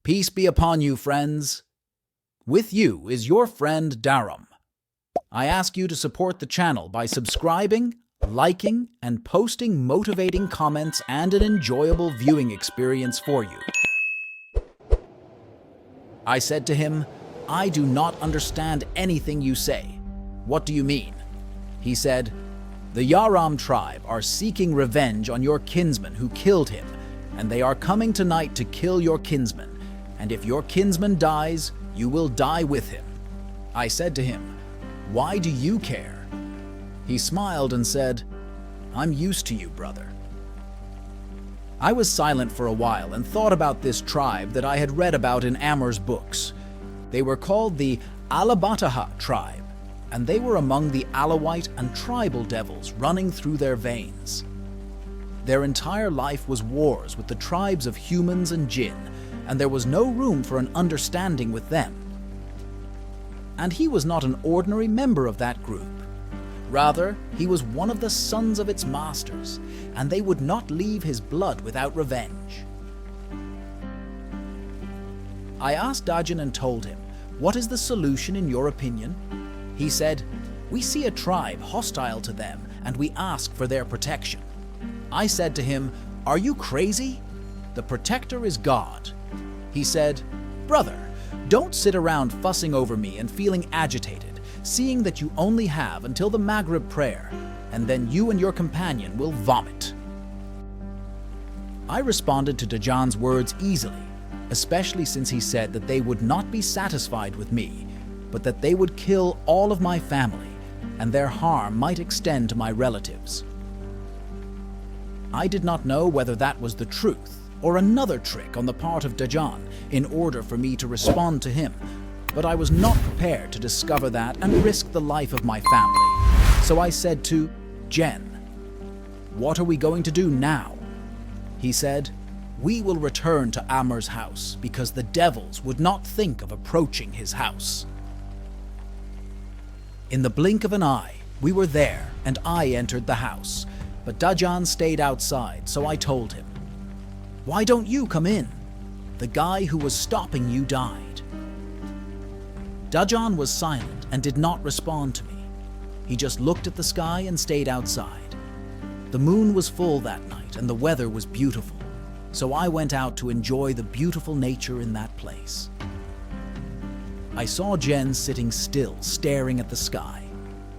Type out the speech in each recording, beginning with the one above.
Peace be upon you, friends. With you is your friend Darum. I ask you to support the channel by subscribing, liking, and posting motivating comments and an enjoyable viewing experience for you. I said to him, I do not understand anything you say. What do you mean? He said, the Yaram tribe are seeking revenge on your kinsman who killed him, and they are coming tonight to kill your kinsman. And if your kinsman dies, you will die with him. I said to him, why do you care? He smiled and said, I'm used to you, brother. I was silent for a while and thought about this tribe that I had read about in Amar's books. They were called the Alabataha tribe, and they were among the Alawite and tribal devils running through their veins. Their entire life was wars with the tribes of humans and jinn, and there was no room for an understanding with them. And he was not an ordinary member of that group. Rather, he was one of the sons of its masters, and they would not leave his blood without revenge. I asked Dajjal and told him, what is the solution in your opinion? He said, we see a tribe hostile to them, and we ask for their protection. I said to him, are you crazy? The protector is God. He said, brother, don't sit around fussing over me and feeling agitated, seeing that you only have until the Maghrib prayer, and then you and your companion will vomit. I responded to Dajjal's words easily, especially since he said that they would not be satisfied with me, but that they would kill all of my family, and their harm might extend to my relatives. I did not know whether that was the truth, or another trick on the part of Dajjal in order for me to respond to him, but I was not prepared to discover that and risk the life of my family. So I said to Jen, what are we going to do now? He said, we will return to Amar's house because the devils would not think of approaching his house. In the blink of an eye, we were there and I entered the house, but Dajjal stayed outside, so I told him, why don't you come in? The guy who was stopping you died. Dajjal was silent and did not respond to me. He just looked at the sky and stayed outside. The moon was full that night and the weather was beautiful, so I went out to enjoy the beautiful nature in that place. I saw Jen sitting still, staring at the sky.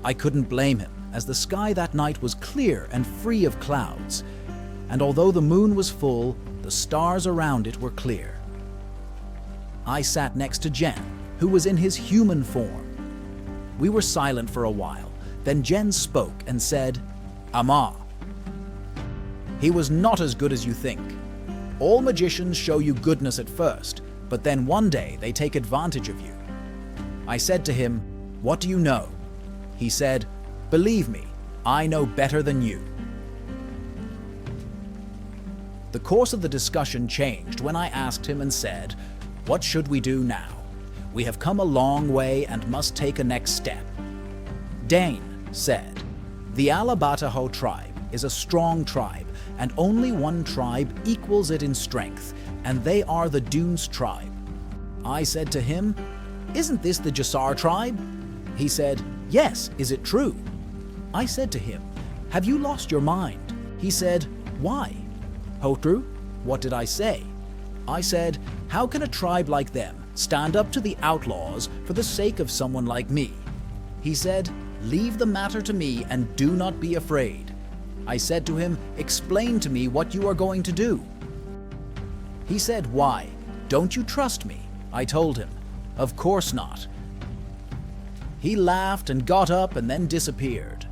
I couldn't blame him, as the sky that night was clear and free of clouds, and although the moon was full, the stars around it were clear. I sat next to Jen, who was in his human form. We were silent for a while, then Jen spoke and said, Amar. He was not as good as you think. All magicians show you goodness at first, but then one day they take advantage of you. I said to him, what do you know? He said, believe me, I know better than you. The course of the discussion changed when I asked him and said, what should we do now? We have come a long way and must take a next step. Dane said, the Alabataho tribe is a strong tribe, and only one tribe equals it in strength, and they are the Dunes tribe. I said to him, isn't this the Jasar tribe? He said, yes, is it true? I said to him, have you lost your mind? He said, why? Hotru, what did I say? I said, how can a tribe like them stand up to the outlaws for the sake of someone like me? He said, leave the matter to me and do not be afraid. I said to him, explain to me what you are going to do. He said, why? Don't you trust me? I told him, of course not. He laughed and got up and then disappeared.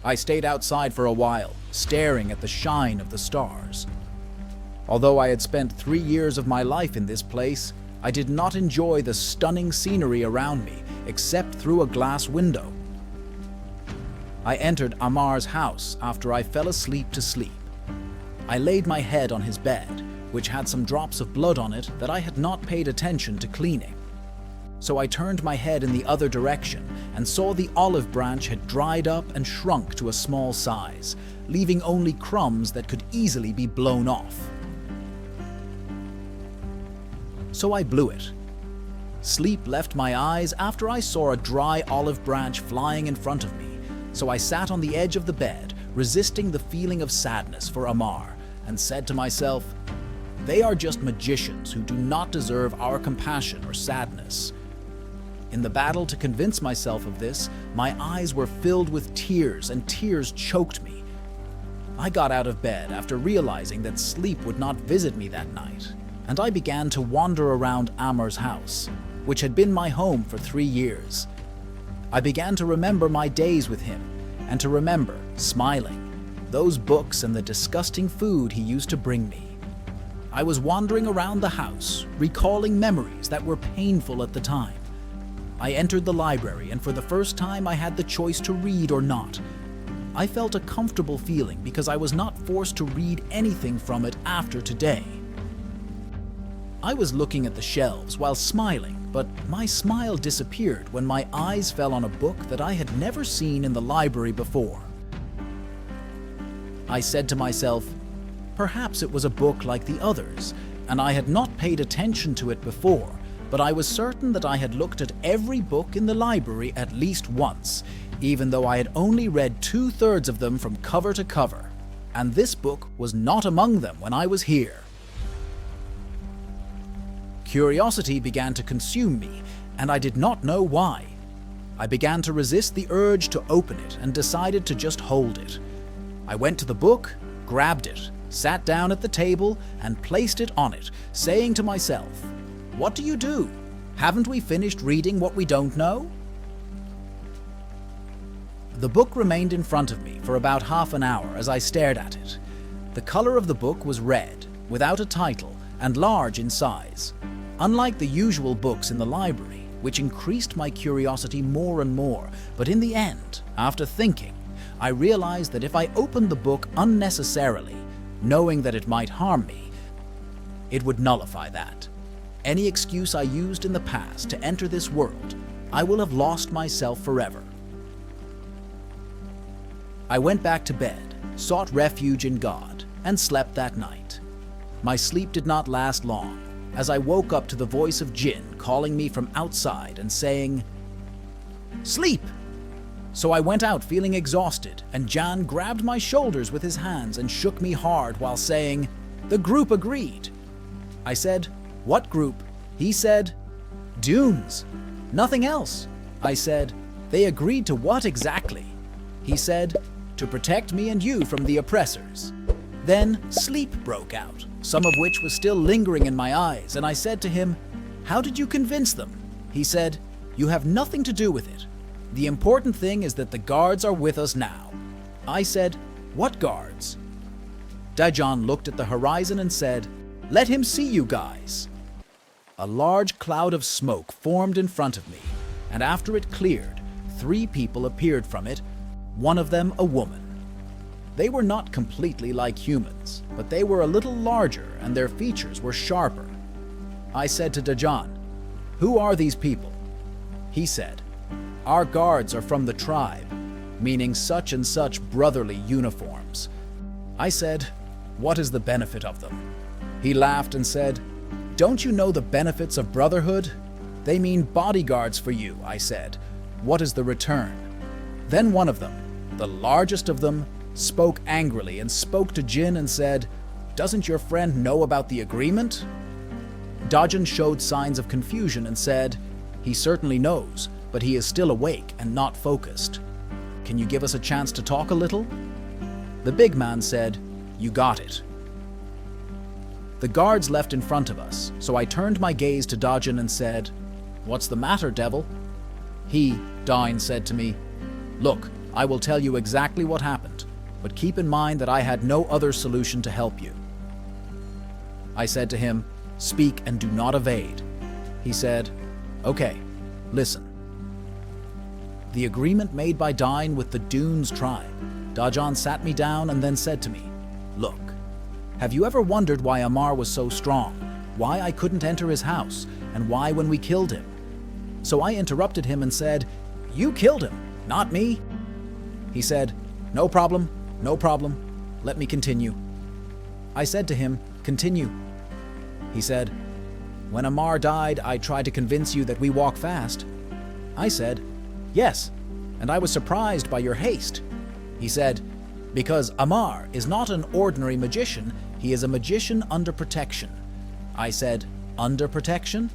I stayed outside for a while, staring at the shine of the stars. Although I had spent 3 years of my life in this place, I did not enjoy the stunning scenery around me, except through a glass window. I entered Amar's house after I fell asleep to sleep. I laid my head on his bed, which had some drops of blood on it that I had not paid attention to cleaning. So I turned my head in the other direction and saw the olive branch had dried up and shrunk to a small size, leaving only crumbs that could easily be blown off. so I blew it. Sleep left my eyes after I saw a dry olive branch flying in front of me, so I sat on the edge of the bed, resisting the feeling of sadness for Amar, and said to myself, "They are just magicians who do not deserve our compassion or sadness." In the battle to convince myself of this, my eyes were filled with tears and tears choked me. I got out of bed after realizing that sleep would not visit me that night, and I began to wander around Amar's house, which had been my home for 3 years. I began to remember my days with him, and to remember, smiling, those books and the disgusting food he used to bring me. I was wandering around the house, recalling memories that were painful at the time. I entered the library, and for the first time I had the choice to read or not. I felt a comfortable feeling because I was not forced to read anything from it after today. I was looking at the shelves while smiling, but my smile disappeared when my eyes fell on a book that I had never seen in the library before. I said to myself, perhaps it was a book like the others, and I had not paid attention to it before, but I was certain that I had looked at every book in the library at least once, even though I had only read 2/3 of them from cover to cover, and this book was not among them when I was here. Curiosity began to consume me, and I did not know why. I began to resist the urge to open it and decided to just hold it. I went to the book, grabbed it, sat down at the table, and placed it on it, saying to myself, "What do you do? Haven't we finished reading what we don't know?" The book remained in front of me for about half an hour as I stared at it. The color of the book was red, without a title, and large in size. Unlike the usual books in the library, which increased my curiosity more and more, but in the end, after thinking, I realized that if I opened the book unnecessarily, knowing that it might harm me, it would nullify that. Any excuse I used in the past to enter this world, I will have lost myself forever. I went back to bed, sought refuge in God, and slept that night. My sleep did not last long, as I woke up to the voice of Jinn calling me from outside and saying, "Sleep!" So I went out feeling exhausted, and Jan grabbed my shoulders with his hands and shook me hard while saying, "The group agreed." I said, "What group?" He said, "Dunes. Nothing else." I said, "They agreed to what exactly?" He said, "To protect me and you from the oppressors." Then sleep broke out, some of which was still lingering in my eyes, and I said to him, "How did you convince them?" He said, "You have nothing to do with it. The important thing is that the guards are with us now." I said, "What guards?" Dajan looked at the horizon and said, "Let him see you guys." A large cloud of smoke formed in front of me, and after it cleared, 3 people appeared from it, one of them a woman. They were not completely like humans, but they were a little larger and their features were sharper. I said to Dajan, "Who are these people?" He said, "Our guards are from the tribe, meaning such and such brotherly uniforms." I said, "What is the benefit of them?" He laughed and said, "Don't you know the benefits of brotherhood? They mean bodyguards for you," I said. "What is the return?" Then one of them, the largest of them, spoke angrily and spoke to Jin and said, "Doesn't your friend know about the agreement?" Dajan showed signs of confusion and said, "He certainly knows, but he is still awake and not focused. Can you give us a chance to talk a little?" The big man said, "You got it." The guards left in front of us, so I turned my gaze to Dajan and said, "What's the matter, devil?" He, Dain, said to me, "Look, I will tell you exactly what happened, but keep in mind that I had no other solution to help you." I said to him, "Speak and do not evade." He said, "Okay, listen. The agreement made by Dain with the Dunes tribe." Dajan sat me down and then said to me, "Look, have you ever wondered why Amar was so strong, why I couldn't enter his house, and why when we killed him?" So I interrupted him and said, "You killed him, not me." He said, "No problem, no problem. Let me continue." I said to him, "Continue." He said, When Amar died, I tried to convince you that we walk fast. I said, yes, and I was surprised by your haste. He said, because Amar is not an ordinary magician, he is a magician under protection. I said, under protection?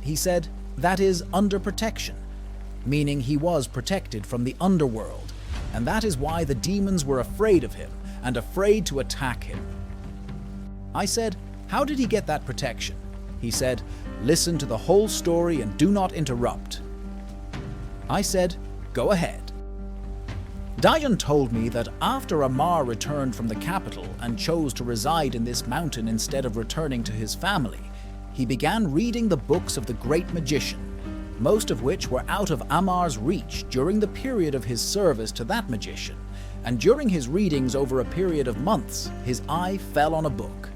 He said, that is under protection, meaning he was protected from the underworld, and that is why the demons were afraid of him and afraid to attack him. I said, how did he get that protection? He said, listen to the whole story and do not interrupt. I said, go ahead. Dayan told me that after Amar returned from the capital and chose to reside in this mountain instead of returning to his family, he began reading the books of the great magician, most of which were out of Amar's reach during the period of his service to that magician, and during his readings over a period of months, his eye fell on a book.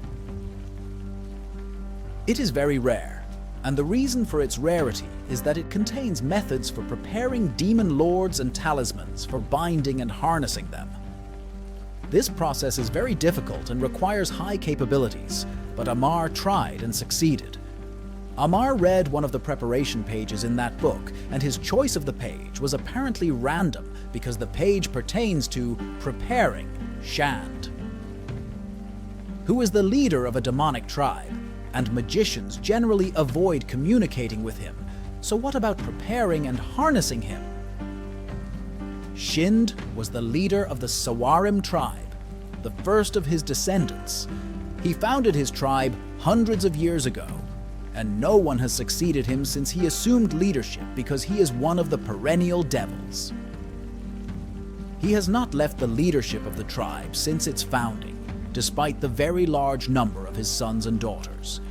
It is very rare, and the reason for its rarity is that it contains methods for preparing demon lords and talismans for binding and harnessing them. This process is very difficult and requires high capabilities, but Amar tried and succeeded. Amar read one of the preparation pages in that book, and his choice of the page was apparently random because the page pertains to preparing Shand, who is the leader of a demonic tribe, and magicians generally avoid communicating with him. So what about preparing and harnessing him? Shind was the leader of the Sawarim tribe, the first of his descendants. He founded his tribe hundreds of years ago, and no one has succeeded him since he assumed leadership because he is one of the perennial devils. He has not left the leadership of the tribe since its founding, despite the very large number of his sons and daughters.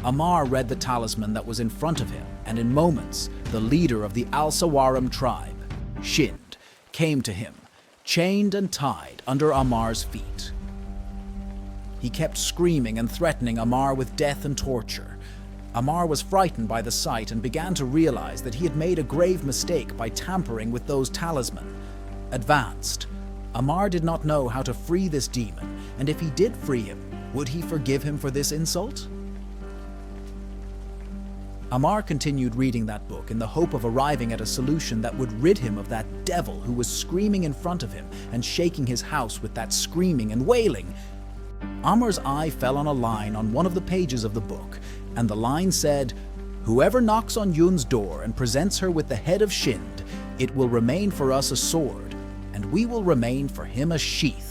Amar read the talisman that was in front of him, and in moments, the leader of the Al-Sawarim tribe, Shind, came to him, chained and tied under Amar's feet. He kept screaming and threatening Amar with death and torture. Amar was frightened by the sight and began to realize that he had made a grave mistake by tampering with those talisman. Advanced, Amar did not know how to free this demon, and if he did free him, would he forgive him for this insult? Amar continued reading that book in the hope of arriving at a solution that would rid him of that devil who was screaming in front of him and shaking his house with that screaming and wailing. Amar's eye fell on a line on one of the pages of the book, and the line said, "Whoever knocks on Yun's door and presents her with the head of Shind, it will remain for us a sword, and we will remain for him a sheath."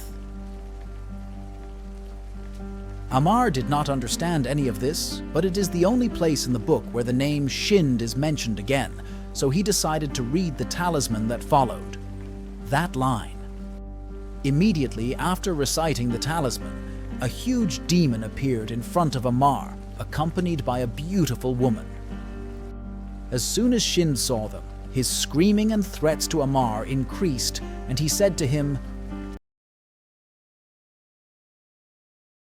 Amar did not understand any of this, but it is the only place in the book where the name Shind is mentioned again, so he decided to read the talisman that followed. That line. Immediately after reciting the talisman, a huge demon appeared in front of Amar, accompanied by a beautiful woman. As soon as Shind saw them, his screaming and threats to Amar increased, and he said to him,